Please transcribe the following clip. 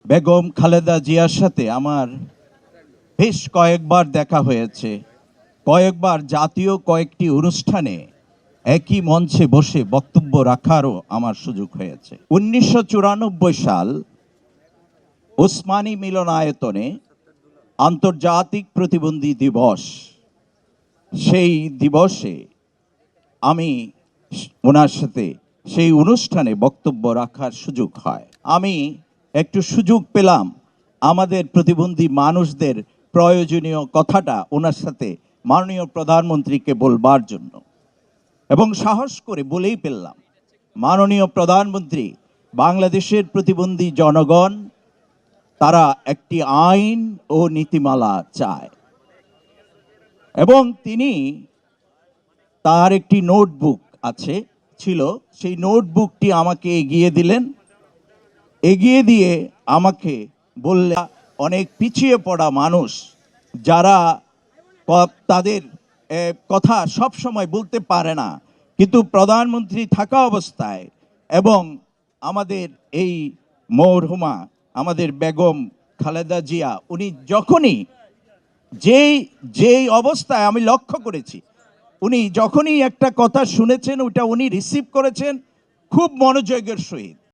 বেগম খালেদা জিয়ার সাথে আমার বেশ কয়েকবার দেখা হয়েছে, কয়েকবার জাতীয় কয়েকটি অনুষ্ঠানে একই মঞ্চে বসে বক্তব্য রাখারও আমার সুযোগ হয়েছে। 1994 সাল ওসমানী মিলনায়তনে আন্তর্জাতিক প্রতিবন্ধী দিবস, সেই দিবসে আমি ওনার সাথে সেই অনুষ্ঠানে বক্তব্য রাখার সুযোগ হয়। আমি একটু সুযোগ পেলাম আমাদের প্রতিবন্ধী মানুষদের প্রয়োজনীয় কথাটা ওনার সাথে মাননীয় প্রধানমন্ত্রীকে বলবার জন্য, এবং সাহস করে বলেই ফেললাম, মাননীয় প্রধানমন্ত্রী, বাংলাদেশের প্রতিবন্ধী জনগণ তারা একটি আইন ও নীতিমালা চায়। এবং তিনি তার একটি নোটবুক ছিল, সেই নোটবুকটি আমাকে এগিয়ে দিলেন। এগিয়ে দিয়ে আমাকে বললেন, অনেক পিছিয়ে পড়া মানুষ যারা তাদের কথা সব সময় বলতে পারে না, কিন্তু প্রধানমন্ত্রী থাকা অবস্থায় এবং আমাদের এই মরহুমা আমাদের বেগম খালেদা জিয়া, উনি যখনই যেই অবস্থায় আমি লক্ষ্য করেছি, উনি যখনই একটা কথা শুনেছেন ওটা উনি রিসিভ করেছেন খুব মনোযোগের সহিত।